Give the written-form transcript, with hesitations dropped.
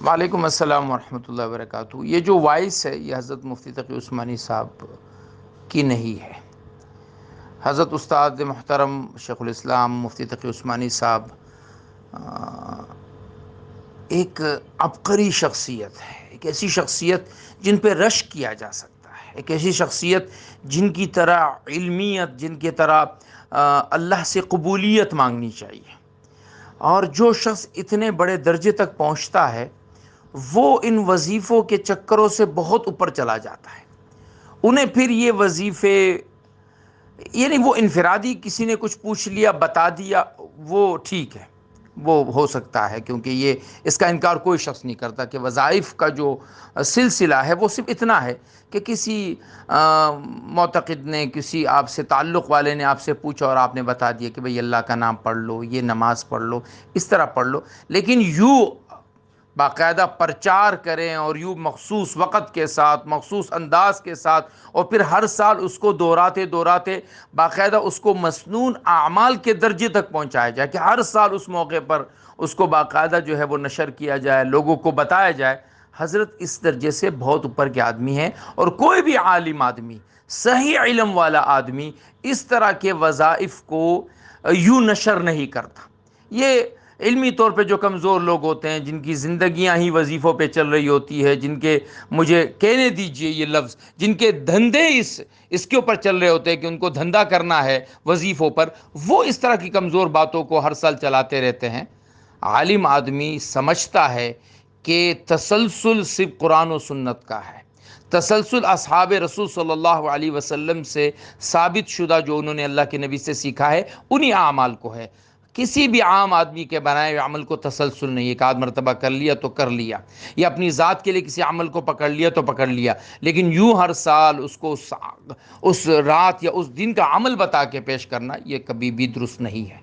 وعلیکم السلام ورحمۃ اللہ وبرکاتہ۔ یہ جو وائس ہے یہ حضرت مفتی تقی عثمانی صاحب کی نہیں ہے۔ حضرت استاد محترم شیخ الاسلام مفتی تقی عثمانی صاحب ایک عبقری شخصیت ہے، ایک ایسی شخصیت جن پہ رشک کیا جا سکتا ہے، ایک ایسی شخصیت جن کی طرح علمیت، جن کی طرح اللہ سے قبولیت مانگنی چاہیے۔ اور جو شخص اتنے بڑے درجے تک پہنچتا ہے وہ ان وظیفوں کے چکروں سے بہت اوپر چلا جاتا ہے۔ انہیں پھر یہ وظیفے، یعنی وہ انفرادی کسی نے کچھ پوچھ لیا بتا دیا وہ ٹھیک ہے، وہ ہو سکتا ہے، کیونکہ یہ اس کا انکار کوئی شخص نہیں کرتا کہ وظائف کا جو سلسلہ ہے وہ صرف اتنا ہے کہ کسی معتقد نے، کسی آپ سے تعلق والے نے آپ سے پوچھا اور آپ نے بتا دیا کہ بھئی اللہ کا نام پڑھ لو، یہ نماز پڑھ لو، اس طرح پڑھ لو۔ لیکن یوں باقاعدہ پرچار کریں اور یوں مخصوص وقت کے ساتھ، مخصوص انداز کے ساتھ، اور پھر ہر سال اس کو دہراتے باقاعدہ اس کو مسنون اعمال کے درجے تک پہنچایا جائے کہ ہر سال اس موقع پر اس کو باقاعدہ جو ہے وہ نشر کیا جائے، لوگوں کو بتایا جائے۔ حضرت اس درجے سے بہت اوپر کے آدمی ہیں، اور کوئی بھی عالم آدمی، صحیح علم والا آدمی اس طرح کے وظائف کو یوں نشر نہیں کرتا۔ یہ علمی طور پہ جو کمزور لوگ ہوتے ہیں، جن کی زندگیاں ہی وظیفوں پہ چل رہی ہوتی ہے، جن کے، مجھے کہنے دیجئے یہ لفظ، جن کے دھندے اس کے اوپر چل رہے ہوتے ہیں کہ ان کو دھندا کرنا ہے وظیفوں پر، وہ اس طرح کی کمزور باتوں کو ہر سال چلاتے رہتے ہیں۔ عالم آدمی سمجھتا ہے کہ تسلسل صرف قرآن و سنت کا ہے، تسلسل اصحاب رسول صلی اللہ علیہ وسلم سے ثابت شدہ جو انہوں نے اللہ کے نبی سے سیکھا ہے انہی اعمال کو ہے۔ کسی بھی عام آدمی کے بنائے ہوئے عمل کو تسلسل نہیں، ایک آدھ مرتبہ کر لیا تو کر لیا، یا اپنی ذات کے لیے کسی عمل کو پکڑ لیا تو پکڑ لیا، لیکن یوں ہر سال اس کو اس رات یا اس دن کا عمل بتا کے پیش کرنا، یہ کبھی بھی درست نہیں ہے۔